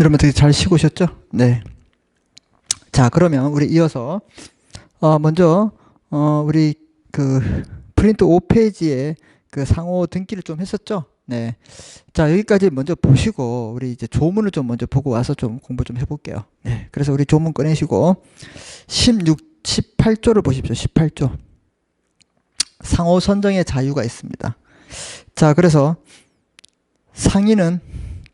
여러분 되게 잘 쉬고 오셨죠? 네. 자, 그러면 우리 이어서 먼저 우리 그 프린트 5페이지에 그 상호 등기를 좀 했었죠? 네. 자, 여기까지 먼저 보시고 우리 이제 조문을 좀 먼저 보고 와서 좀 공부 좀 해볼게요. 네. 그래서 우리 조문 꺼내시고 18조를 보십시오. 18조. 상호 선정의 자유가 있습니다. 자, 그래서 상인은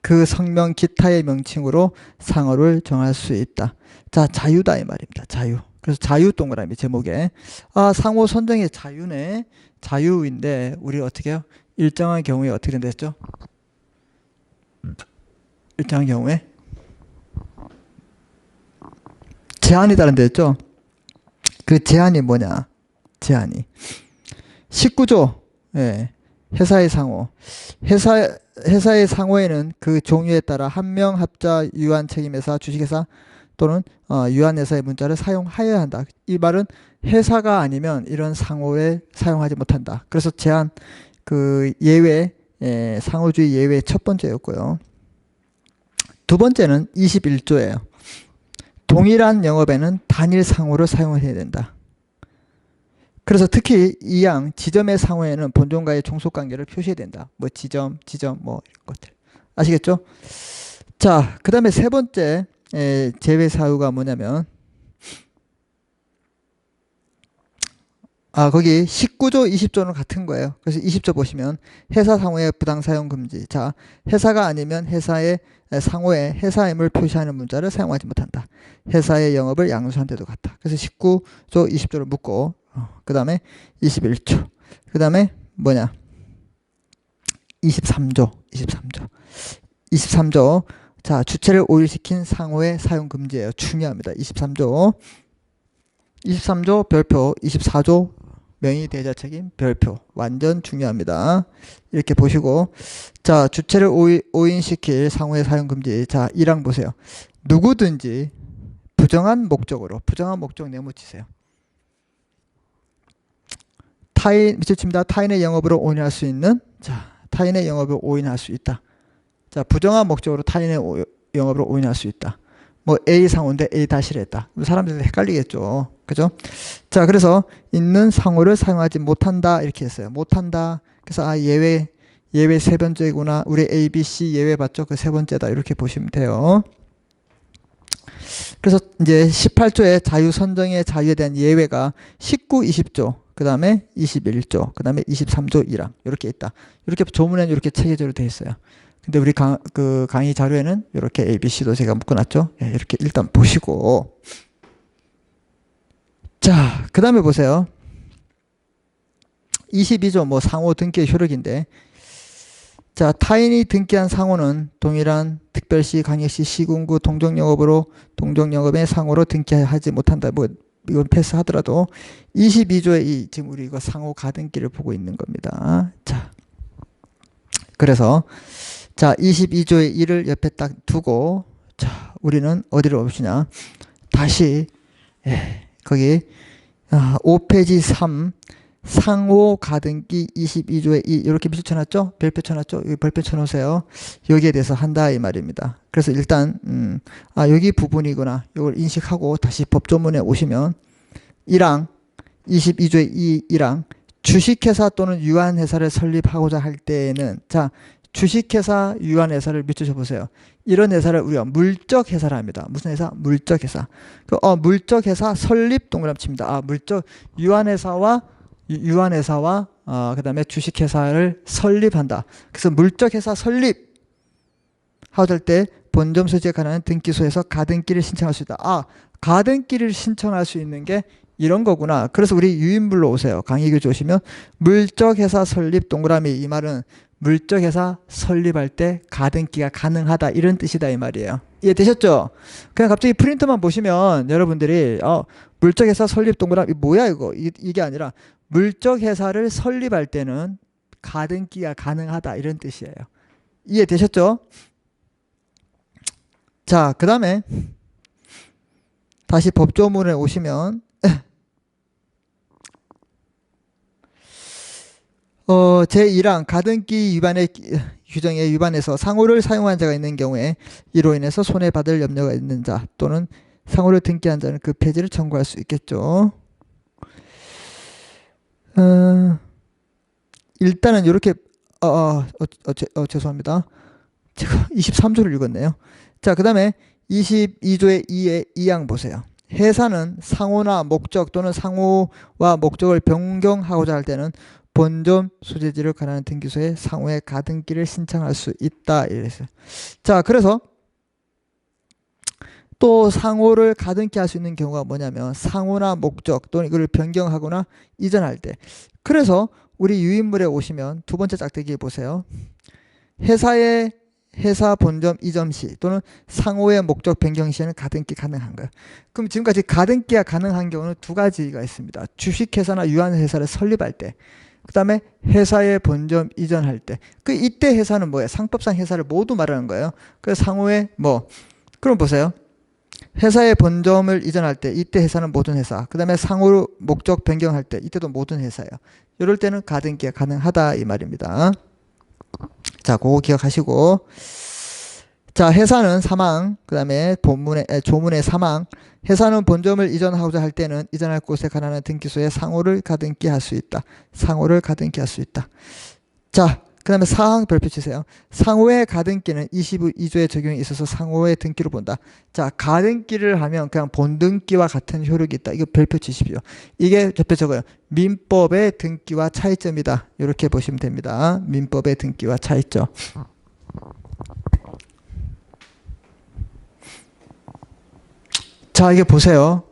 그 성명 기타의 명칭으로 상호를 정할 수 있다. 자, 자유다 이 말입니다. 자유. 그래서 자유 동그라미 제목에 상호 선정의 자유네. 자유인데 우리 어떻게 해요? 일정한 경우에 어떻게 된다 했죠? 일정한 경우에 제한이 다른데 했죠? 그 제한이 뭐냐? 제한이 19조. 예. 회사의 상호. 회사의 상호에는 그 종류에 따라 한명 합자 유한 책임회사 주식회사 또는 유한회사의 문자를 사용하여야 한다. 이 말은 회사가 아니면 이런 상호에 사용하지 못한다. 그래서 제한 그 예외 상호주의 예외 첫 번째였고요. 두 번째는 21조예요. 동일한 영업에는 단일 상호를 사용해야 된다. 그래서 특히 이양 지점의 상호에는 본점과의 종속관계를 표시해야 된다. 뭐 지점 뭐 이런 것들 아시겠죠? 자, 그 다음에 세 번째 제외 사유가 뭐냐면 거기 19조 20조는 같은 거예요. 그래서 20조 보시면 회사 상호의 부당 사용 금지. 자, 회사가 아니면 회사의 상호에 회사임을 표시하는 문자를 사용하지 못한다. 회사의 영업을 양수한 때도 같다. 그래서 19조 20조를 묻고 그 다음에 21조. 그 다음에 뭐냐? 23조. 23조. 자, 주체를 오일시킨 상호의 사용 금지예요. 중요합니다. 23조. 23조 별표. 24조 명의 대자 책임 별표. 완전 중요합니다. 이렇게 보시고 자, 주체를 오인시킬 상호의 사용 금지. 자, 1항 보세요. 누구든지 부정한 목적으로 부정한 목적 네모 치세요. 밑줄 칩니다. 타인의 영업으로 오인할 수 있는 타인의 영업을 오인할 수 있다. 자, 부정한 목적으로 타인의 영업으로 오인할 수 있다. 뭐 A 상호인데 A 다시를 했다. 사람들이 헷갈리겠죠. 그죠? 자, 그래서 있는 상호를 사용하지 못한다 이렇게 했어요. 못한다. 그래서 예외 세 번째구나. 우리 A, B, C 예외 봤죠? 그 세 번째다. 이렇게 보시면 돼요. 그래서 이제 18조의 자유 선정의 자유에 대한 예외가 19, 20조. 그 다음에 21조, 그 다음에 23조 1항 이렇게 있다. 이렇게 조문에는 이렇게 체계적으로 되어 있어요. 근데 우리 강의 자료에는 이렇게 A, B, C도 제가 묶어놨죠. 예, 이렇게 일단 보시고 자, 그 다음에 보세요. 22조 뭐 상호 등기의 효력인데 자, 타인이 등기한 상호는 동일한 특별시, 강역시, 시군구 동정영업으로 동정영업의 상호로 등기하지 못한다. 뭐 이건 패스하더라도 22조의 지금 우리 이거 상호 가등기를 보고 있는 겁니다. 자, 그래서 자 22조의 1을 옆에 딱 두고 자 우리는 어디로 봅시냐 다시 거기 5페이지 3 상호 가등기 22조의 2 이렇게 밑줄 쳐놨죠? 별표 쳐놨죠? 여기 별표 쳐놓으세요. 여기에 대해서 한다 이 말입니다. 그래서 일단 여기 부분이구나 이걸 인식하고 다시 법조문에 오시면 1항 22조의 1항 주식회사 또는 유한회사를 설립하고자 할 때에는 자 주식회사 유한회사를 밑줄 쳐보세요. 이런 회사를 우리가 물적회사라 합니다. 무슨 회사? 물적회사. 물적회사 설립 동그라미 칩니다. 물적 유한회사와 그 다음에 주식회사를 설립한다. 그래서 물적회사 설립 하실 때 본점 소지에 관한 등기소에서 가등기를 신청할 수 있다. 가등기를 신청할 수 있는 게 이런 거구나. 그래서 우리 유인물로 오세요. 강의교재 오시면 물적회사 설립 동그라미 이 말은 물적회사 설립할 때 가등기가 가능하다 이런 뜻이다 이 말이에요. 이해되셨죠? 그냥 갑자기 프린트만 보시면 여러분들이 물적회사 설립 동그라미 뭐야 이거 이게 아니라 물적회사를 설립할 때는 가등기가 가능하다 이런 뜻이에요. 이해되셨죠? 자, 그 다음에 다시 법조문에 오시면 제1항 가등기 위반의 규정에 위반해서 상호를 사용한 자가 있는 경우에 이로 인해서 손해받을 염려가 있는 자 또는 상호를 등기한 자는 그 폐지를 청구할 수 있겠죠. 일단은 이렇게 죄송합니다. 제가 23조를 읽었네요. 자, 그 다음에 22조의 2의 2항 보세요. 회사는 상호나 목적 또는 상호와 목적을 변경하고자 할 때는 본점 소재지를 관하는 등기소에 상호의 가등기를 신청할 수 있다. 이랬어요. 자, 그래서 또 상호를 가등기 할 수 있는 경우가 뭐냐면 상호나 목적 또는 이걸 변경하거나 이전할 때. 그래서 우리 유인물에 오시면 두 번째 짝대기에 보세요. 회사의 회사 본점 이전 시 또는 상호의 목적 변경 시에는 가등기 가능한 거예요. 그럼 지금까지 가등기가 가능한 경우는 두 가지가 있습니다. 주식회사나 유한회사를 설립할 때, 그 다음에 회사의 본점 이전할 때. 이때 회사는 뭐예요? 상법상 회사를 모두 말하는 거예요. 그래서 상호의 그럼 보세요. 회사의 본점을 이전할 때 이때 회사는 모든 회사. 그 다음에 상호 목적 변경할 때 이때도 모든 회사예요. 이럴 때는 가등기가 가능하다 이 말입니다. 자, 그거 기억하시고. 자, 회사는 사망, 그 다음에 조문의 사망. 회사는 본점을 이전하고자 할 때는 이전할 곳에 관한 등기소에 상호를 가등기할 수 있다. 상호를 가등기할 수 있다. 자, 그 다음에 사항 별표 치세요. 상호의 가등기는 22조의 적용이 있어서 상호의 등기로 본다. 자, 가등기를 하면 그냥 본등기와 같은 효력이 있다. 이거 별표 치십시오. 이게 별표 적어요. 민법의 등기와 차이점이다. 이렇게 보시면 됩니다. 민법의 등기와 차이점. 자, 이게 보세요.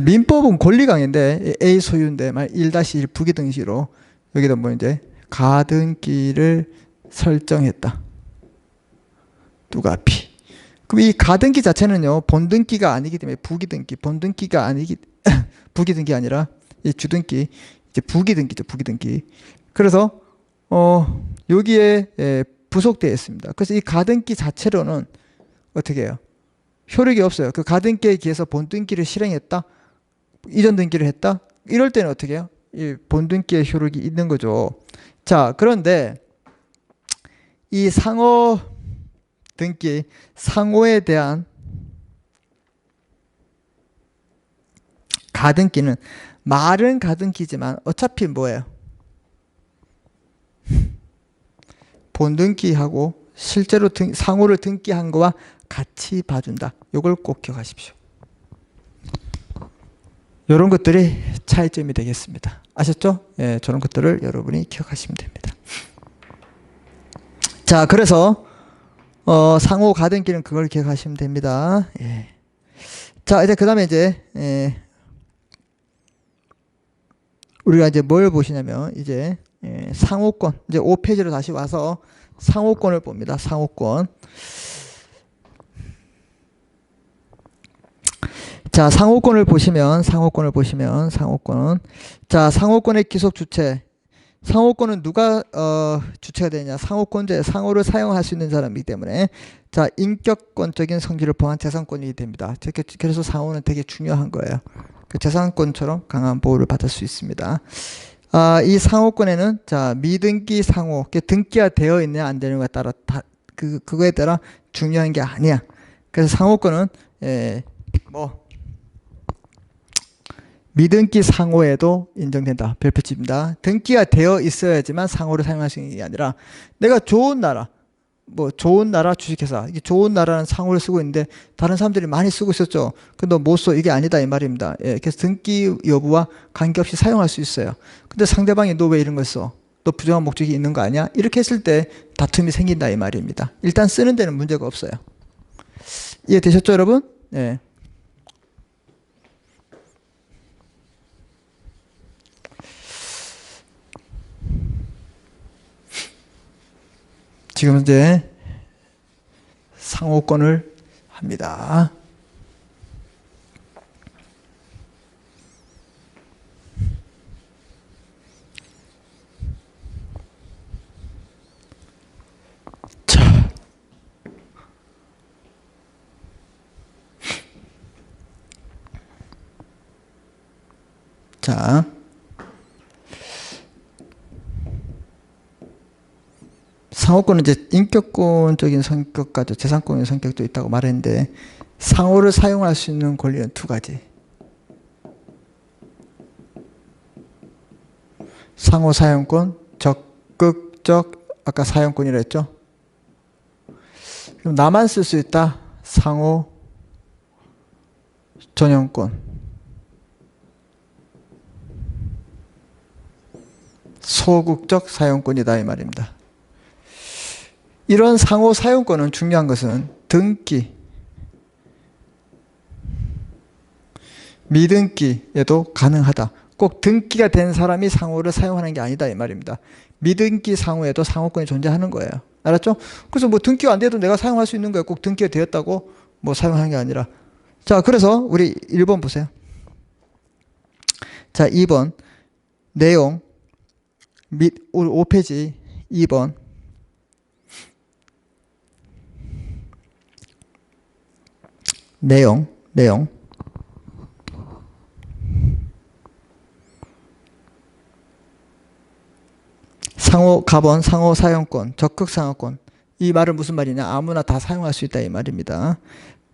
민법은 권리강인데 A 소유인데 1-1 부기등기로 여기다 이제 가등기를 설정했다. 누가 P. 그럼 이 가등기 자체는요 본등기가 아니기 때문에 부기등기, 본등기가 아니기 부기등기 아니라 이 주등기, 이제 부기등기죠, 부기등기. 그래서 여기에 부속되어 있습니다. 그래서 이 가등기 자체로는 어떻게 해요? 효력이 없어요. 그 가등기에 기해서 본등기를 실행했다, 이전 등기를 했다, 이럴 때는 어떻게 해요? 이 본등기의 효력이 있는 거죠. 자, 그런데 이 상호 등기, 상호에 대한 가등기는 말은 가등기지만 어차피 뭐예요? 본등기하고 실제로 상호를 등기한 거와 같이 봐준다. 이걸 꼭 기억하십시오. 이런 것들이 차이점이 되겠습니다. 아셨죠? 예, 저런 것들을 여러분이 기억하시면 됩니다. 자, 그래서 상호 가등기는 그걸 기억하시면 됩니다. 예. 자, 이제 그 다음에 이제 우리가 이제 뭘 보시냐면 이제 상호권, 이제 5페이지로 다시 와서 상호권을 봅니다. 상호권. 자, 상호권을 보시면 자, 상호권의 기속 주체. 상호권은 누가 주체가 되냐? 상호권자의 상호를 사용할 수 있는 사람이기 때문에 자, 인격권적인 성질을 포함한 재산권이 됩니다. 그래서 상호는 되게 중요한 거예요. 그 재산권처럼 강한 보호를 받을 수 있습니다. 이 상호권에는 자, 미등기 상호, 등기가 되어 있느냐 안 되느냐에 따라 그거에 따라 중요한 게 아니야. 그래서 상호권은 미등기 상호에도 인정된다. 별표집니다. 등기가 되어 있어야지만 상호를 사용할 수 있는 게 아니라 내가 좋은 나라, 좋은 나라 주식회사, 이게 좋은 나라는 상호를 쓰고 있는데 다른 사람들이 많이 쓰고 있었죠. 근데 못 써. 이게 아니다 이 말입니다. 예, 그래서 등기 여부와 관계없이 사용할 수 있어요. 근데 상대방이 너 왜 이런 걸 써? 너 부정한 목적이 있는 거 아니야? 이렇게 했을 때 다툼이 생긴다 이 말입니다. 일단 쓰는 데는 문제가 없어요. 이해되셨죠 여러분? 예. 지금 이제 상호권을 합니다. 자, 자, 상호권은 이제 인격권적인 성격과 재산권의 성격도 있다고 말했는데 상호를 사용할 수 있는 권리는 두 가지. 상호 사용권, 적극적 아까 사용권이라 했죠. 그럼 나만 쓸 수 있다. 상호 전용권. 소극적 사용권이다 이 말입니다. 이런 상호 사용권은 중요한 것은 등기, 미등기에도 가능하다. 꼭 등기가 된 사람이 상호를 사용하는 게 아니다 이 말입니다. 미등기 상호에도 상호권이 존재하는 거예요. 알았죠? 그래서 뭐 등기가 안 돼도 내가 사용할 수 있는 거예요. 꼭 등기가 되었다고 뭐 사용하는 게 아니라. 자, 그래서 우리 1번 보세요. 자, 2번 내용 및 5페이지 2번 내용 상호 가번, 상호 사용권, 적극 상호권. 이 말은 무슨 말이냐? 아무나 다 사용할 수 있다 이 말입니다.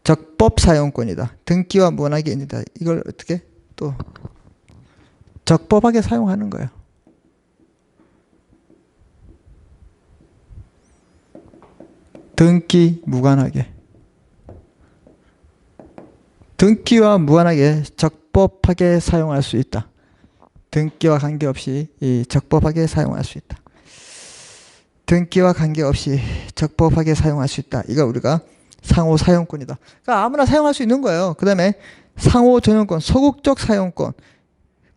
적법 사용권이다. 등기와 무관하게 있다. 이걸 어떻게 또 적법하게 사용하는 거예요. 등기 무관하게. 등기와 무관하게 적법하게 사용할 수 있다. 등기와 관계없이 적법하게 사용할 수 있다. 등기와 관계없이 적법하게 사용할 수 있다. 이거 우리가 상호 사용권이다. 그러니까 아무나 사용할 수 있는 거예요. 그 다음에 상호 전용권, 소극적 사용권.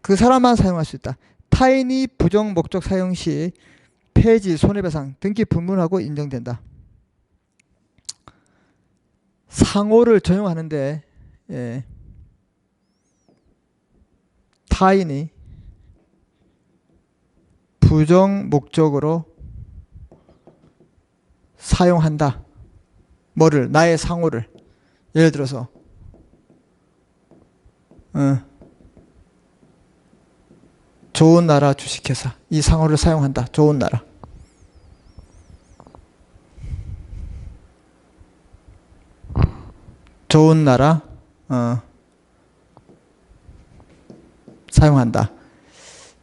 그 사람만 사용할 수 있다. 타인이 부정 목적 사용 시 폐지, 손해배상, 등기 불문하고 인정된다. 상호를 전용하는데 타인이 부정 목적으로 사용한다. 뭐를? 나의 상호를. 예를 들어서 좋은 나라 주식회사 이 상호를 사용한다. 좋은 나라. 좋은 나라 사용한다.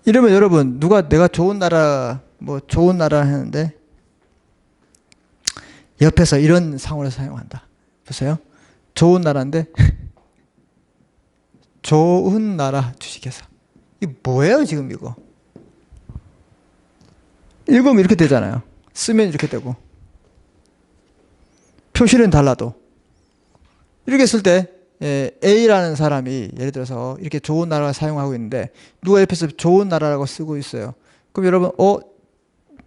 이러면 여러분 누가 내가 좋은 나라 뭐 좋은 나라 하는데 옆에서 이런 상호를 사용한다. 보세요. 좋은 나라인데 좋은 나라 주식회사. 이게 뭐예요 지금 이거? 읽으면 이렇게 되잖아요. 쓰면 이렇게 되고 표시는 달라도 이렇게 쓸 때 A라는 사람이 예를 들어서 이렇게 좋은 나라를 사용하고 있는데 누가 옆에서 좋은 나라라고 쓰고 있어요. 그럼 여러분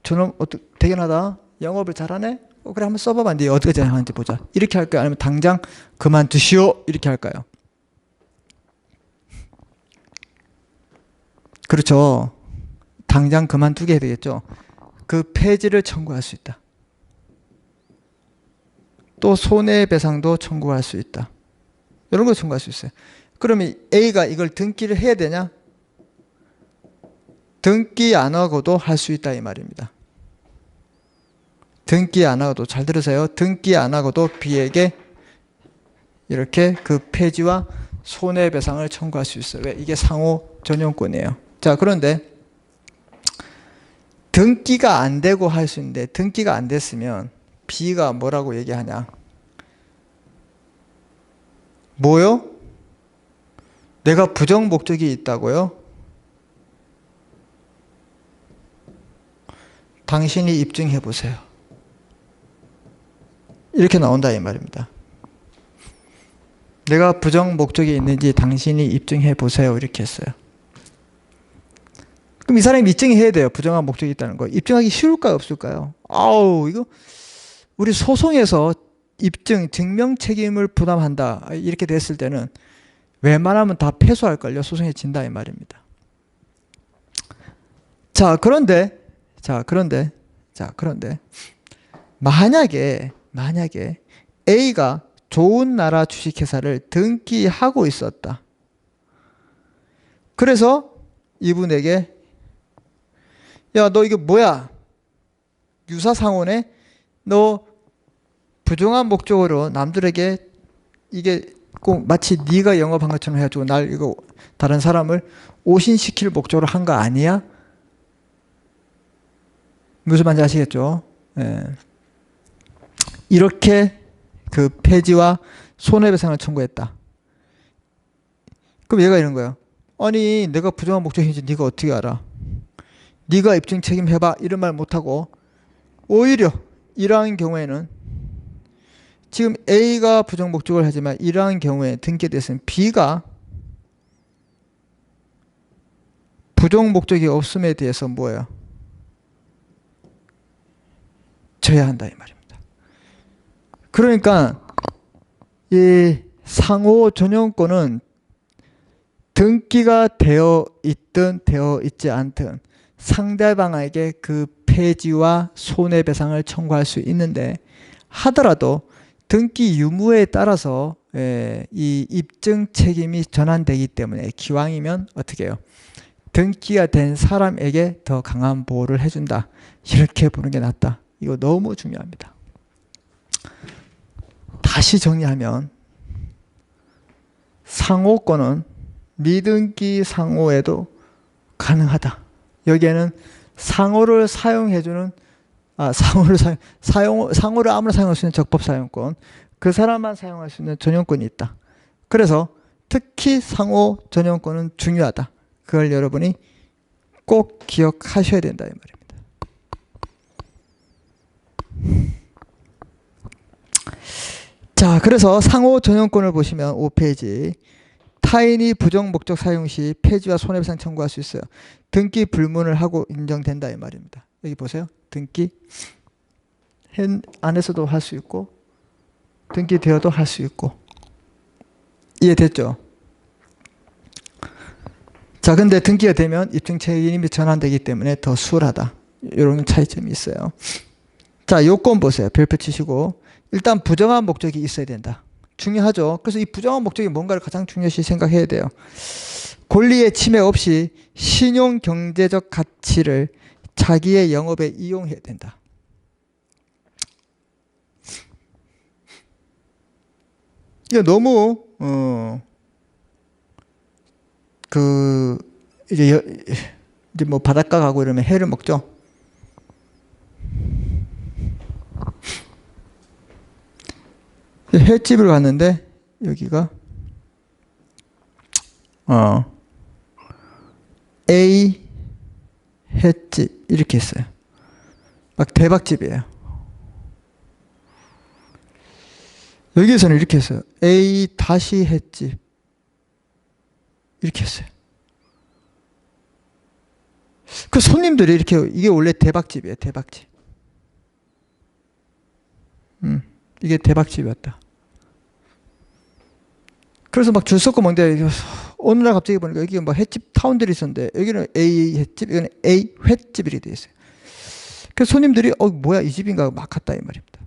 저놈 대견하다. 영업을 잘하네. 그래 한번 써봐봐. 네 어떻게 생각하는지 보자. 이렇게 할까요? 아니면 당장 그만두시오 이렇게 할까요? 그렇죠. 당장 그만두게 해야 되겠죠. 그 폐지를 청구할 수 있다. 또 손해배상도 청구할 수 있다. 이런 거 청구할 수 있어요. 그러면 A가 이걸 등기를 해야 되냐? 등기 안 하고도 할 수 있다 이 말입니다. 등기 안 하고도, 잘 들으세요. 등기 안 하고도 B에게 이렇게 그 폐지와 손해배상을 청구할 수 있어요. 왜? 이게 상호 전용권이에요. 자, 그런데 등기가 안 되고 할 수 있는데 등기가 안 됐으면 B가 뭐라고 얘기하냐? 뭐요? 내가 부정 목적이 있다고요? 당신이 입증해 보세요. 이렇게 나온다 이 말입니다. 내가 부정 목적이 있는지 당신이 입증해 보세요. 이렇게 했어요. 그럼 이 사람이 입증해야 돼요. 부정한 목적이 있다는 거. 입증하기 쉬울까요? 없을까요? 이거 우리 소송에서 입증, 증명 책임을 부담한다. 이렇게 됐을 때는 웬만하면 다 패소할걸요. 소송에 진다 이 말입니다. 그런데 만약에 A가 좋은 나라 주식회사를 등기하고 있었다. 그래서 이분에게 야, 너 이게 뭐야? 유사상호네? 너 부정한 목적으로 남들에게 이게 꼭 마치 네가 영업한 것처럼 해가지고 날 이거 다른 사람을 오신시킬 목적으로 한 거 아니야? 무슨 말인지 아시겠죠? 예. 이렇게 그 폐지와 손해배상을 청구했다. 그럼 얘가 이런 거야. 아니 내가 부정한 목적인지 네가 어떻게 알아? 네가 입증 책임해봐 이런 말 못하고 오히려 이러한 경우에는 지금 A가 부정 목적을 하지만 이러한 경우에 등기에 대해서는 B가 부정 목적이 없음에 대해서 뭐예요? 져야 한다 이 말입니다. 그러니까 이 상호 전용권은 등기가 되어 있든 되어 있지 않든 상대방에게 그 폐지와 손해배상을 청구할 수 있는데 하더라도 등기 유무에 따라서 이 입증 책임이 전환되기 때문에 기왕이면 어떻게 해요? 등기가 된 사람에게 더 강한 보호를 해준다. 이렇게 보는 게 낫다. 이거 너무 중요합니다. 다시 정리하면 상호권은 미등기 상호에도 가능하다. 여기에는 상호를 사용해주는 상호를 아무나 사용할 수 있는 적법 사용권, 그 사람만 사용할 수 있는 전용권이 있다. 그래서 특히 상호 전용권은 중요하다. 그걸 여러분이 꼭 기억하셔야 된다 이 말입니다. 자, 그래서 상호 전용권을 보시면 5페이지 타인이 부정 목적 사용 시 폐지와 손해배상 청구할 수 있어요. 등기 불문을 하고 인정된다 이 말입니다. 여기 보세요. 등기 안에서도 할 수 있고 등기되어도 할 수 있고 이해됐죠? 자, 근데 등기가 되면 입증 책임이 전환되기 때문에 더 수월하다. 이런 차이점이 있어요. 자, 요건 보세요. 별표 치시고 일단 부정한 목적이 있어야 된다. 중요하죠. 그래서 이 부정한 목적이 뭔가를 가장 중요시 생각해야 돼요. 권리의 침해 없이 신용 경제적 가치를 자기의 영업에 이용해야 된다. 이거 너무 이제 뭐 바닷가 가고 이러면 회를 먹죠. 횟집을 갔는데 여기가 A 횟집 이렇게 했어요. 막 대박집이에요. 여기에서는 이렇게 했어요. A 다시 횟집 이렇게 했어요. 그 손님들이 이렇게 이게 원래 대박집이에요. 대박집. 이게 대박집이었다. 그래서 막 줄 서고 먹는데 어느 날 갑자기 보니까 여기 뭐 횟집 타운들이 있었는데 여기는 A 횟집, 여기는 A 횟집 이렇게 돼 있어요. 그래서 손님들이 뭐야 이 집인가 막 갔다 이 말입니다.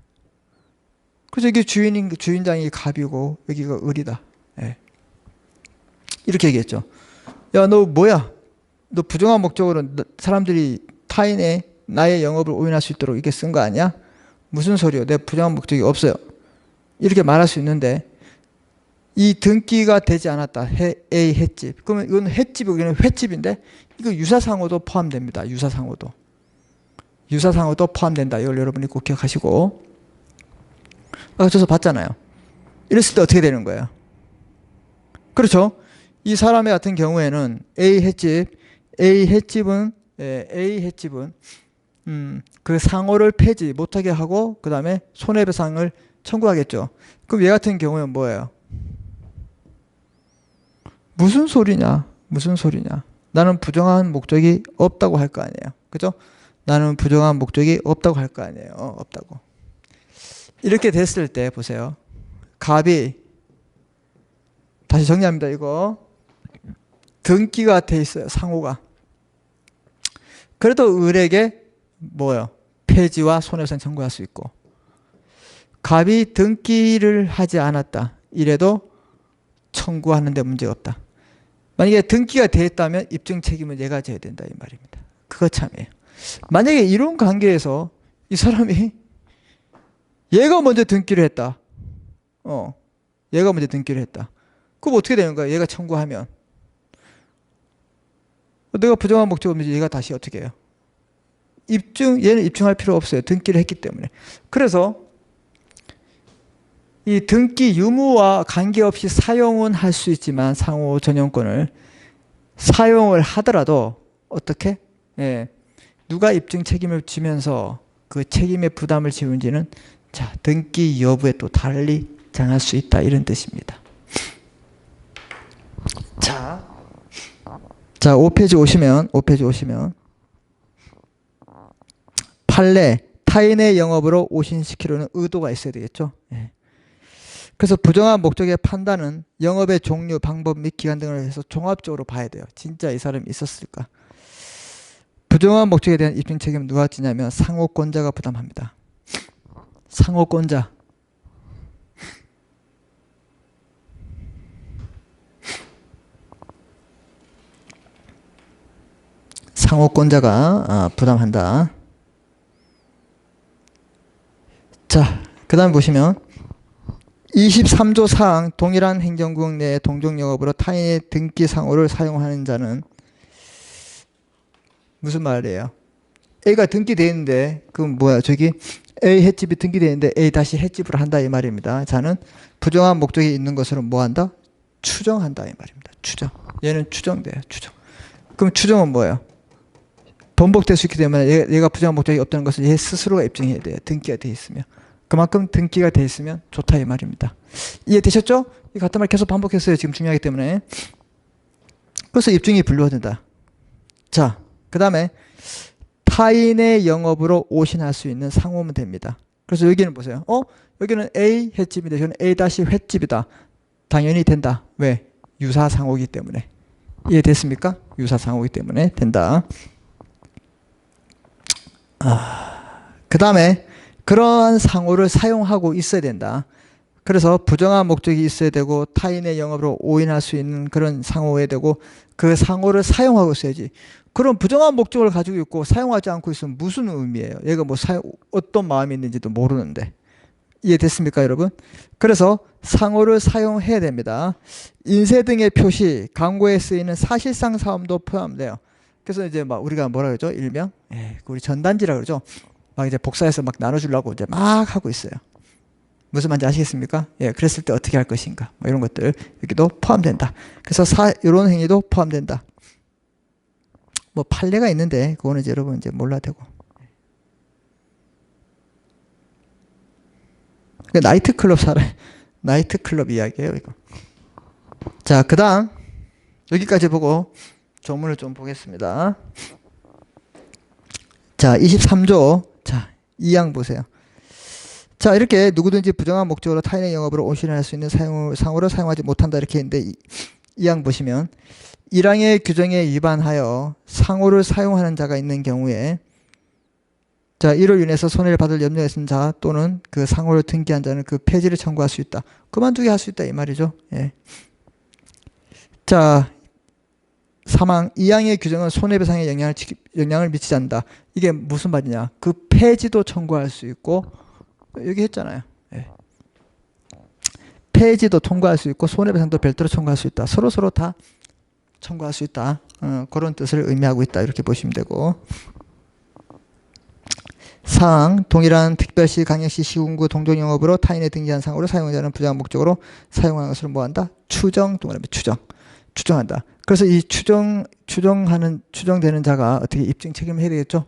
그래서 여기 주인장이 갑이고 여기가 을이다. 예. 이렇게 얘기했죠. 야, 너 뭐야? 너 부정한 목적으로 사람들이 타인의 나의 영업을 오인할 수 있도록 이렇게 쓴 거 아니야? 무슨 소리요? 내 부정한 목적이 없어요. 이렇게 말할 수 있는데 이 등기가 되지 않았다. A 횟집. 그러면 이건 횟집이고 이건 횟집인데 이거 유사상호도 포함됩니다. 유사상호도. 유사상호도 포함된다. 이걸 여러분이 꼭 기억하시고. 아까 저서 봤잖아요. 이랬을 때 어떻게 되는 거예요? 그렇죠. 이 사람의 같은 경우에는 A 횟집은 그 상호를 폐지 못하게 하고 그 다음에 손해배상을 청구하겠죠. 그럼 얘 같은 경우는 뭐예요? 무슨 소리냐? 무슨 소리냐? 나는 부정한 목적이 없다고 할 거 아니에요. 그죠? 나는 부정한 목적이 없다고 할 거 아니에요. 없다고. 이렇게 됐을 때 보세요. 갑이 다시 정리합니다. 이거 등기가 돼 있어요. 상호가. 그래도 을에게 뭐예요? 폐지와 손해배상 청구할 수 있고 갑이 등기를 하지 않았다. 이래도 청구하는 데 문제가 없다. 만약에 등기가 돼 있다면 입증 책임은 얘가 져야 된다 이 말입니다. 그거 참이에요. 만약에 이런 관계에서 이 사람이 얘가 먼저 등기를 했다. 얘가 먼저 등기를 했다. 그럼 어떻게 되는 거야? 얘가 청구하면. 내가 부정한 목적이면 얘가 다시 어떻게 해요? 얘는 입증할 필요 없어요. 등기를 했기 때문에. 그래서 이 등기 유무와 관계없이 사용은 할 수 있지만 상호 전용권을 사용을 하더라도 어떻게? 누가 입증 책임을 지면서 그 책임의 부담을 지운지는 자, 등기 여부에 또 달리 정할 수 있다 이런 뜻입니다. 자, 5페이지 오시면 판례 타인의 영업으로 오신시키려는 의도가 있어야 되겠죠. 그래서 부정한 목적의 판단은 영업의 종류, 방법 및 기간 등을 해서 종합적으로 봐야 돼요. 진짜 이 사람이 있었을까? 부정한 목적에 대한 입증 책임은 누가 지냐면 상호권자가 부담합니다. 상호권자. 상호권자가 부담한다. 자, 그 다음 보시면 23조 사항 동일한 행정구역 내의 동종영업으로 타인의 등기상호를 사용하는 자는 무슨 말이에요? A가 등기되어 있는데 그럼 뭐야? 저기 A 횟집이 등기되어 있는데 A 다시 횟집으로 한다 이 말입니다. 자는 부정한 목적이 있는 것으로 뭐 한다? 추정한다 이 말입니다. 추정. 얘는 추정돼요. 추정. 그럼 추정은 뭐예요? 번복될 수 있기 때문에 얘가 부정한 목적이 없다는 것을 얘 스스로가 입증해야 돼요. 등기가 되어 있으면. 그만큼 등기가 되어 있으면 좋다 이 말입니다. 이해되셨죠? 이 같은 말 계속 반복했어요. 지금 중요하기 때문에. 그래서 입증이 불가하다. 자, 그 다음에 타인의 영업으로 오신할 수 있는 상호면 됩니다. 그래서 여기는 보세요. 여기는 A 횟집인데 저는 A 다시 횟집이다. 당연히 된다. 왜? 유사상호이기 때문에. 이해됐습니까? 유사상호이기 때문에 된다. 그 다음에 그러한 상호를 사용하고 있어야 된다. 그래서 부정한 목적이 있어야 되고 타인의 영업으로 오인할 수 있는 그런 상호에 되고 그 상호를 사용하고 있어야지. 그럼 부정한 목적을 가지고 있고 사용하지 않고 있으면 무슨 의미예요? 얘가 뭐 어떤 마음이 있는지도 모르는데. 이해됐습니까, 여러분? 그래서 상호를 사용해야 됩니다. 인쇄 등의 표시, 광고에 쓰이는 사실상 사업도 포함돼요. 그래서 이제 막 우리가 뭐라 그러죠? 일명? 우리 전단지라 그러죠? 막 이제 복사해서 막 나눠주려고 이제 막 하고 있어요. 무슨 말인지 아시겠습니까? 그랬을 때 어떻게 할 것인가? 뭐 이런 것들 여기도 포함된다. 그래서 이런 행위도 포함된다. 뭐 판례가 있는데 그거는 이제 여러분 이제 몰라도 되고. 나이트클럽 이야기예요, 이거. 자, 그다음 여기까지 보고 조문을 좀 보겠습니다. 자, 23조. 자, 2항 보세요. 자, 이렇게 누구든지 부정한 목적으로 타인의 영업으로 오신할 수 있는 상호를 사용하지 못한다 이렇게 했는데 2항 보시면 1항의 규정에 위반하여 상호를 사용하는 자가 있는 경우에 자, 이로 인해서 손해를 받을 염려가 있는 자 또는 그 상호를 등기한 자는 그 폐지를 청구할 수 있다. 그만두게 할 수 있다 이 말이죠. 자, 3항 2항의 규정은 손해배상에 영향을 미치지 않는다. 이게 무슨 말이냐? 그 폐지도 청구할 수 있고 여기 했잖아요. 폐지도 통과할 수 있고 손해배상도 별도로 청구할 수 있다. 서로 다 청구할 수 있다. 그런 뜻을 의미하고 있다. 이렇게 보시면 되고 4항 동일한 특별시, 강역시, 시군구, 동종영업으로 타인의 등기한 상호를 사용자는 부정한 목적으로 사용하는 것을 뭐한다? 추정한다. 그래서 이 추정되는 자가 어떻게 입증 책임을 해야 되겠죠?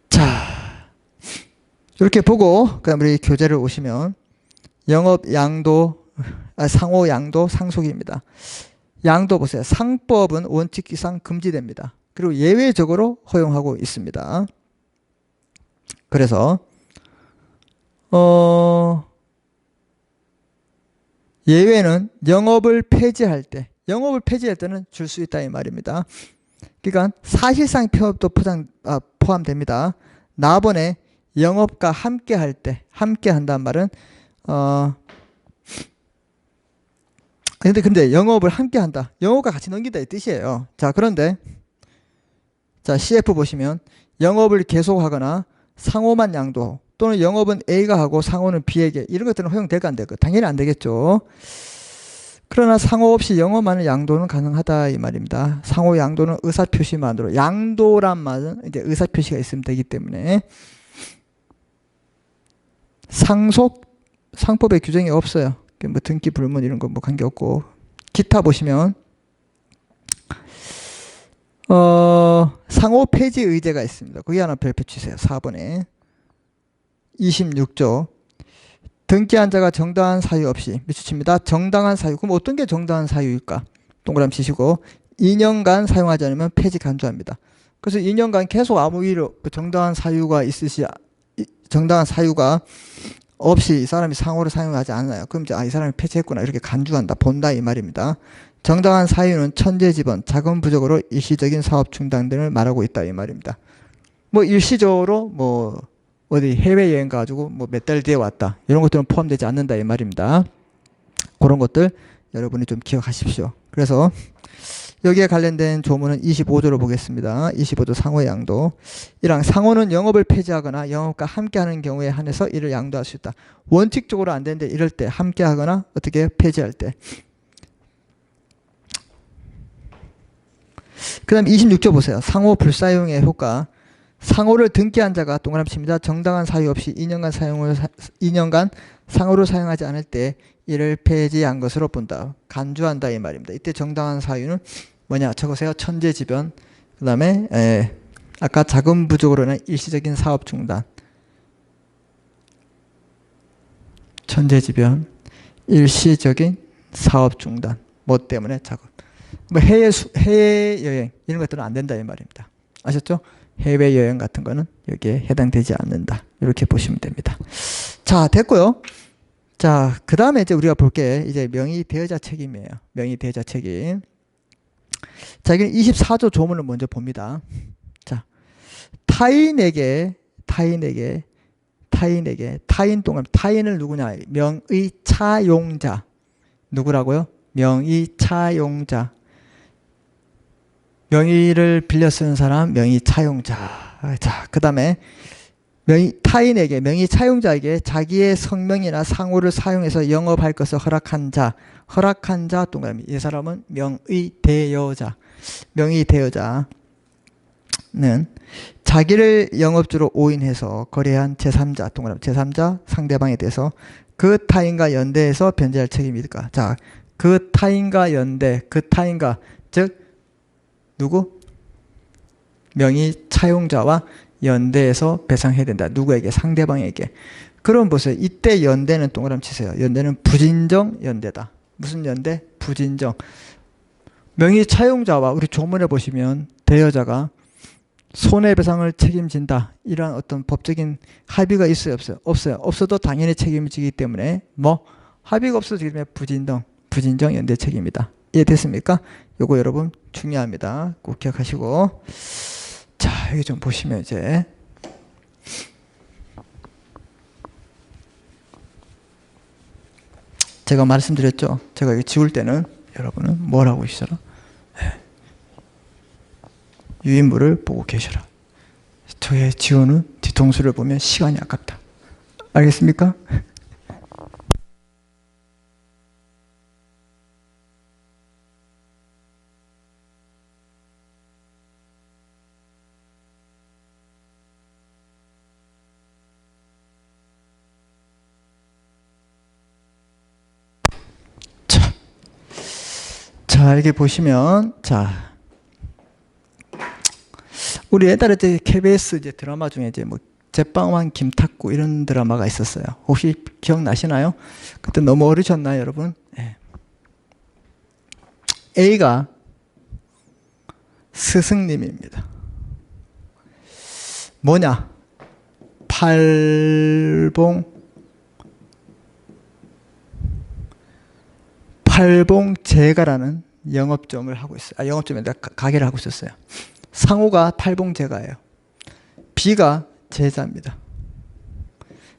자, 이렇게 보고 그다음 우리 교재를 오시면 영업 양도, 상호 양도 상속입니다. 양도 보세요. 상법은 원칙이상 금지됩니다. 그리고 예외적으로 허용하고 있습니다. 그래서 예외는 영업을 폐지할 때는 줄 수 있다 이 말입니다. 그러니까 사실상 폐업도 포함됩니다. 나번에 영업과 함께 할 때, 함께 한다는 말은 근데 영업을 함께 한다. 영업과 같이 넘긴다 이 뜻이에요. 자, 그런데 자, CF 보시면 영업을 계속하거나 상호만 양도 또는 영업은 A가 하고 상호는 B에게 이런 것들은 허용될까 안 될까? 당연히 안 되겠죠. 그러나 상호 없이 영업만을 양도는 가능하다 이 말입니다. 상호 양도는 의사표시만으로 양도란 말은 이제 의사표시가 있으면 되기 때문에 상법에 규정이 없어요. 뭐 등기 불문 이런 거 뭐 관계없고 기타 보시면 상호 폐지 의제가 있습니다. 거기 하나 별표 치세요. 4번에 26조 등기한 자가 정당한 사유 없이 미추칩니다. 정당한 사유. 그럼 어떤 게 정당한 사유일까? 동그라미 치시고 2년간 사용하지 않으면 폐지 간주합니다. 그래서 2년간 계속 아무 일 정당한 사유가 정당한 사유가 없이 이 사람이 상호를 사용하지 않아요. 그럼 이제 이 사람이 폐지했구나 이렇게 간주한다. 본다 이 말입니다. 정당한 사유는 천재지번, 자금 부족으로 일시적인 사업 중단 등을 말하고 있다 이 말입니다. 뭐 일시적으로 뭐 어디 해외여행 가지고 뭐 몇 달 뒤에 왔다 이런 것들은 포함되지 않는다 이 말입니다. 그런 것들 여러분이 좀 기억하십시오. 그래서 여기에 관련된 조문은 25조로 보겠습니다. 25조 상호의 양도. 1항 상호는 영업을 폐지하거나 영업과 함께하는 경우에 한해서 이를 양도할 수 있다. 원칙적으로 안 되는데 이럴 때 함께하거나 어떻게 폐지할 때. 그 다음 26조 보세요. 상호 불사용의 효과. 상호를 등기한 자가 동그라미 칩니다. 정당한 사유 없이 2년간 상호를 사용하지 않을 때 이를 폐지한 것으로 본다. 간주한다 이 말입니다. 이때 정당한 사유는 뭐냐 적으세요. 천재지변. 그 다음에 아까 자금 부족으로 인한 일시적인 사업 중단. 천재지변. 일시적인 사업 중단. 뭐 때문에 자금. 뭐 해외여행 이런 것들은 안 된다 이 말입니다. 아셨죠? 해외여행 같은 거는 여기에 해당되지 않는다. 이렇게 보시면 됩니다. 자, 됐고요. 자, 그 다음에 이제 우리가 볼 게 이제 명의대여자 책임이에요. 명의대여자 책임. 자, 여기 24조 조문을 먼저 봅니다. 자, 타인에게 타인을 누구냐? 명의차용자. 누구라고요? 명의차용자. 명의를 빌려 쓰는 사람 명의차용자. 자, 그 다음에 타인에게 명의차용자에게 자기의 성명이나 상호를 사용해서 영업할 것을 허락한 자 동그라미. 이 사람은 명의대여자. 명의대여자는 자기를 영업주로 오인해서 거래한 제3자 동그라미. 제3자 상대방에 대해서 그 타인과 연대해서 변제할 책임이 있을까? 자, 그 타인과 연대, 그 타인과 즉 누구? 명의차용자와 연대해서 배상해야 된다. 누구에게? 상대방에게. 그럼 보세요. 이때 연대는 동그라미 치세요. 연대는 부진정 연대다. 무슨 연대? 부진정. 명의차용자와 우리 조문에 보시면 대여자가 손해배상을 책임진다. 이러한 어떤 법적인 합의가 있어요? 없어요? 없어요. 없어도 당연히 책임을 지기 때문에 뭐 합의가 없어지기 때문에 부진정 연대 책임이다. 이해됐습니까? 요거 여러분 중요합니다. 꼭 기억하시고. 자, 여기 좀 보시면 이제 제가 말씀드렸죠. 제가 이거 지울 때는 여러분은 뭘 하고 계시더라? 유인물을 보고 계셔라. 저의 지우는 뒤통수를 보면 시간이 아깝다. 알겠습니까? 자, 이렇게 보시면, 자, 우리 옛날에 이제 KBS 이제 드라마 중에 이제 뭐 제빵왕 김탁구 이런 드라마가 있었어요. 혹시 기억나시나요? 그때 너무 어리셨나요, 여러분? 네. A가 스승님입니다. 뭐냐? 팔봉제가라는 영업점을 하고 있어요. 영업점에 가게를 하고 있었어요. 상호가 팔봉제가예요. B가 제자입니다.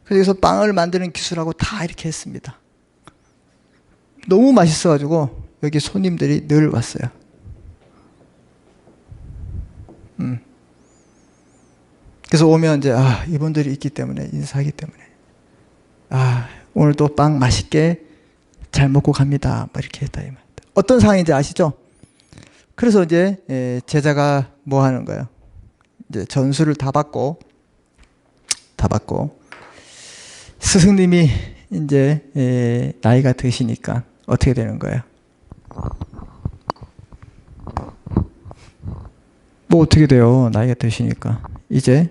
그래서 빵을 만드는 기술하고 다 이렇게 했습니다. 너무 맛있어가지고 여기 손님들이 늘 왔어요. 그래서 오면 이제 이분들이 있기 때문에, 인사하기 때문에 오늘도 빵 맛있게 잘 먹고 갑니다. 뭐 이렇게 했다 이 말입니다. 어떤 상황인지 아시죠? 그래서 이제 제자가 뭐 하는 거예요? 이제 전수를 다 받고 스승님이 이제 나이가 드시니까 어떻게 되는 거예요? 뭐 어떻게 돼요? 나이가 드시니까 이제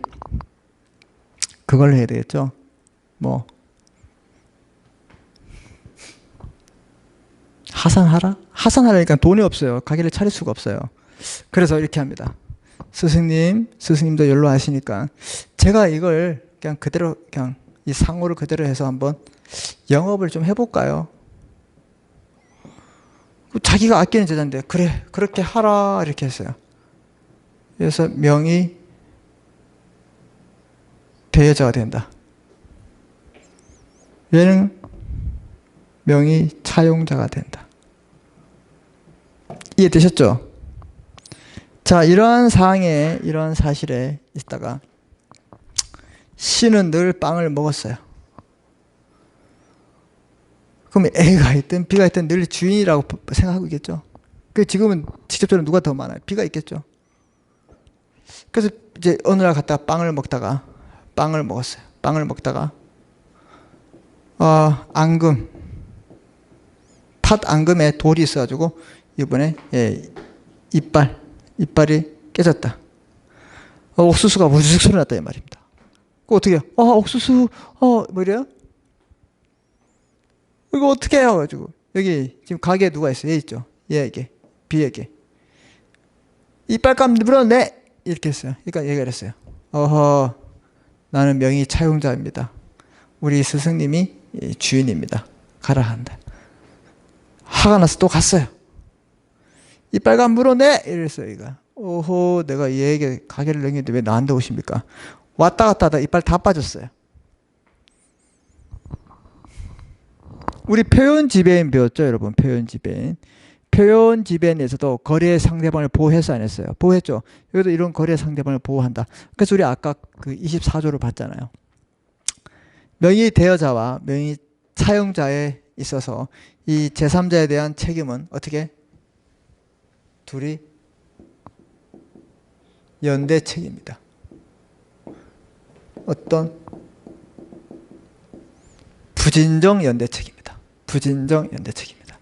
그걸 해야 되겠죠? 뭐 하산하라? 하산하려니까 돈이 없어요. 가게를 차릴 수가 없어요. 그래서 이렇게 합니다. 스승님도 연로하시니까 제가 이걸 그냥 그대로, 그냥 이 상호를 그대로 해서 한번 영업을 좀 해볼까요? 자기가 아끼는 제자인데 그래 그렇게 하라 이렇게 했어요. 그래서 명의 대여자가 된다. 얘는 명의 차용자가 된다. 이해되셨죠? 자, 이러한 상황에, 이러한 사실에 있다가 신은 늘 빵을 먹었어요. 그럼 A가 있든 B가 있든 늘 주인이라고 생각하고 있겠죠. 그 지금은 직접적으로 누가 더 많아요? B가 있겠죠. 그래서 이제 어느 날 갔다가 빵을 먹었어요. 빵을 먹다가 앙금, 팥 앙금에 돌이 있어가지고 이번에 이빨이 깨졌다. 옥수수가 우주죽 소리 났다 이 말입니다. 그거 어떻게 해요? 옥수수 뭐 이래요? 이거 어떻게 해요? 가지고 여기 지금 가게에 누가 있어요? 얘 있죠. 얘에게 B에게 이빨감 물어내 이렇게 했어요. 그러니까 얘가 이랬어요. 나는 명의 차용자입니다. 우리 스승님이 주인입니다. 가라 한다. 화가 나서 또 갔어요. 이빨감 물어내 이랬어요. 얘가 내가 얘에게 가게를 넘기는데 왜 나한테 오십니까? 왔다 갔다 하다 이빨 다 빠졌어요. 우리 표현 지배인 배웠죠, 여러분? 표현 지배인. 표현 지배인에서도 거래 상대방을 보호했어, 안 했어요? 보호했죠. 여기도 이런 거래 상대방을 보호한다. 그래서 우리 아까 그 24조를 봤잖아요. 명의 대여자와 명의 차용자에 있어서 이 제3자에 대한 책임은 어떻게? 둘이 연대 책임입니다. 어떤? 부진정 연대 책임입니다. 부진정 연대 책임입니다.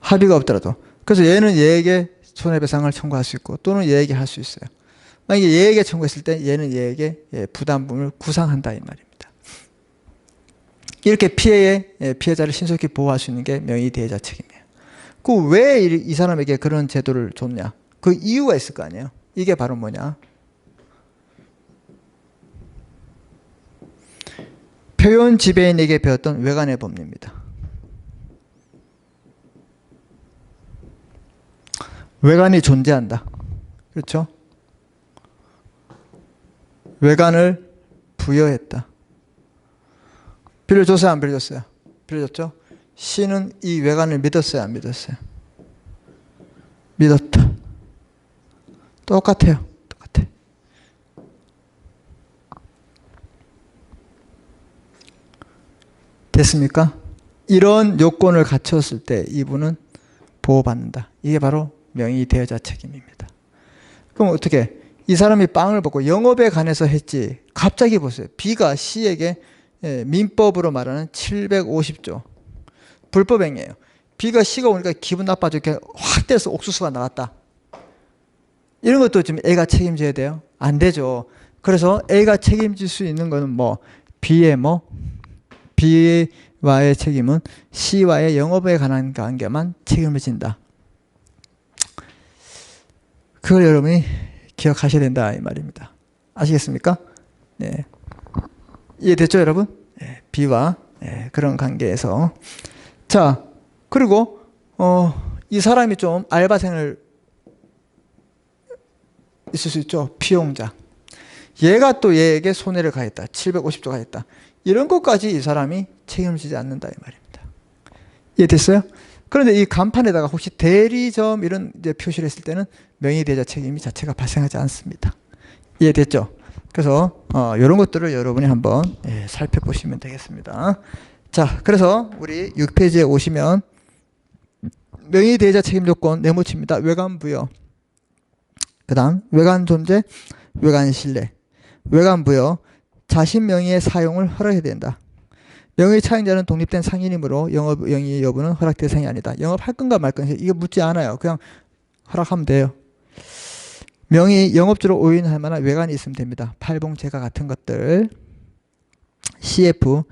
합의가 없더라도. 그래서 얘는 얘에게 손해배상을 청구할 수 있고 또는 얘에게 할 수 있어요. 만약에 얘에게 청구했을 때 얘는 얘에게 부담금을 구상한다 이 말입니다. 이렇게 피해자를 신속히 보호할 수 있는 게 명의 대여자 책임이에요. 그 왜 이 사람에게 그런 제도를 줬냐? 그 이유가 있을 거 아니에요. 이게 바로 뭐냐? 표현 지배인에게 배웠던 외관의 법리입니다. 외관이 존재한다. 그렇죠? 외관을 부여했다. 빌려줬어요, 안 빌려줬어요? 빌려줬죠? 신은 이 외관을 믿었어요, 안 믿었어요? 믿었다. 똑같아요. 똑같아. 됐습니까? 이런 요건을 갖췄을 때 이분은 보호받는다. 이게 바로 명의 대여자 책임입니다. 그럼 어떻게? 이 사람이 빵을 먹고 영업에 관해서 했지. 갑자기 보세요. B가 C에게 민법으로 말하는 750조 불법행위예요. B가 C가 오니까 기분 나빠져 이렇게 확 때려서 옥수수가 나갔다. 이런 것도 지금 A가 책임져야 돼요? 안 되죠. 그래서 A가 책임질 수 있는 거는 뭐 B와의 책임은 C와의 영업에 관한 관계만 책임을 진다. 그걸 여러분이 기억하셔야 된다 이 말입니다. 아시겠습니까? 네. 이해됐죠 여러분? 네. B와 그런 관계에서 자 그리고 이 사람이 좀 알바생을 있을 수 있죠. 피용자. 얘가 또 얘에게 손해를 가했다. 750조 가했다. 이런 것까지 이 사람이 책임을 지지 않는다 이 말입니다. 이해됐어요? 그런데 이 간판에다가 혹시 대리점 이런 이제 표시를 했을 때는 명의대자 책임이 자체가 발생하지 않습니다. 이해됐죠? 그래서 이런 것들을 여러분이 한번 살펴보시면 되겠습니다. 자, 그래서 우리 6페이지에 오시면 명의대자 책임 요건 네모칩니다. 외관 부여, 그 다음 외관 존재, 외관 신뢰, 외관 부여, 자신 명의의 사용을 허락해야 된다. 명의 차용자는 독립된 상인이므로 영업 영위 여부는 허락 대상이 아니다. 영업할 건가 말 건가 이거 묻지 않아요. 그냥 허락하면 돼요. 명의 영업주로 오인할 만한 외관이 있으면 됩니다. 팔봉, 제가 같은 것들. CF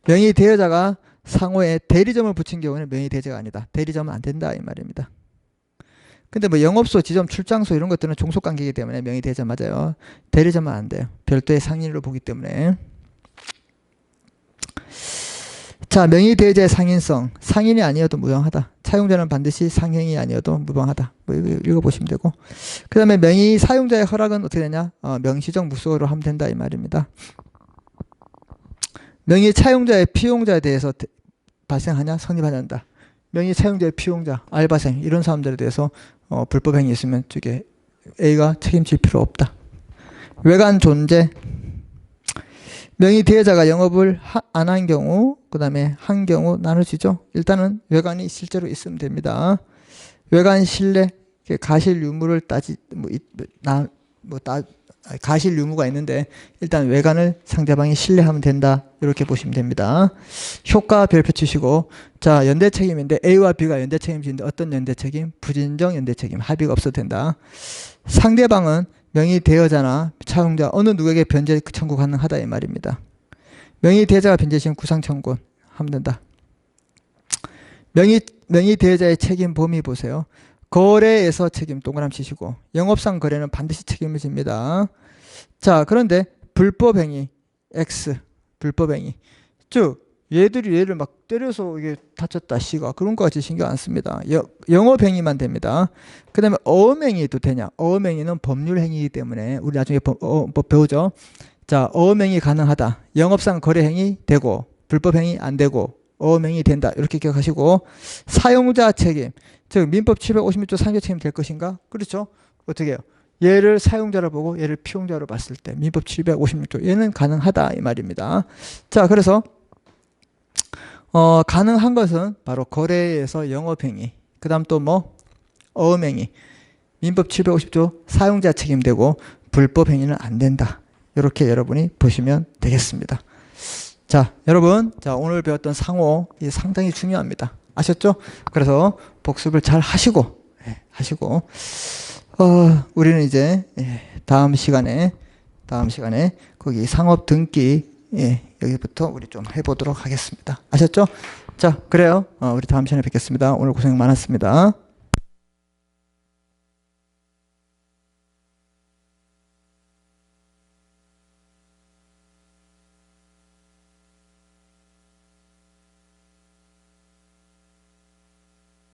명의 대여자가 상호에 대리점을 붙인 경우는 명의 대여자가 아니다. 대리점은 안 된다 이 말입니다. 근데 뭐 영업소, 지점, 출장소 이런 것들은 종속관계이기 때문에 명의 대여자 맞아요. 대리점은 안 돼요. 별도의 상인으로 보기 때문에. 자, 명의 대여자의 상인성. 상인이 아니어도 무방하다. 차용자는 반드시 상행이 아니어도 무방하다. 뭐 읽어보시면 되고. 그 다음에 명의 사용자의 허락은 어떻게 되냐? 명시적 무효로 하면 된다 이 말입니다. 명의 차용자의 피용자에 대해서 발생하냐? 성립하지 않는다. 명의 차용자의 피용자, 알바생 이런 사람들에 대해서 불법 행위 있으면 저게 A가 책임질 필요 없다. 외관 존재. 명의 대여자가 영업을 안 한 경우, 그 다음에 한 경우 나눠지죠. 일단은 외관이 실제로 있으면 됩니다. 외관 신뢰, 가실 유무를 가실 유무가 있는데 일단 외관을 상대방이 신뢰하면 된다. 이렇게 보시면 됩니다. 효과 별표 치시고, 자, 연대 책임인데 A와 B가 연대 책임지는데 어떤 연대 책임? 부진정 연대 책임. 합의가 없어도 된다. 상대방은 명의 대여자나 차용자 어느 누구에게 변제 청구 가능하다 이 말입니다. 명의 대여자가 변제시면 구상 청구 하면 된다. 명의 대여자의 책임 범위 보세요. 거래에서 책임 동그라미 치시고, 영업상 거래는 반드시 책임을 집니다. 자, 그런데 불법 행위 X, 불법 행위 즉 얘들이 얘를 막 때려서 이게 다쳤다 C가 그런 거 같이 신경 안 씁니다. 영업 행위만 됩니다. 그 다음에 어음 행위도 되냐? 어음 행위는 법률 행위이기 때문에 우리 나중에 법 배우죠. 자, 어음 행위 가능하다. 영업상 거래 행위 되고 불법 행위 안 되고 어음 행위 된다. 이렇게 기억하시고, 사용자 책임 즉 민법 756조 사용자 책임 될 것인가? 그렇죠. 어떻게 해요? 얘를 사용자로 보고 얘를 피용자로 봤을 때 민법 756조 얘는 가능하다 이 말입니다. 자, 그래서 가능한 것은 바로 거래에서 영업행위, 그 다음 또 뭐 어음행위, 민법 750조 사용자 책임되고 불법 행위는 안 된다. 이렇게 여러분이 보시면 되겠습니다. 자, 여러분, 자, 오늘 배웠던 상호 이 상당히 중요합니다. 아셨죠? 그래서 복습을 잘 하시고 우리는 이제 다음 시간에 거기 상업 등기 여기부터 우리 좀 해보도록 하겠습니다. 아셨죠? 자, 그래요. 우리 다음 시간에 뵙겠습니다. 오늘 고생 많았습니다.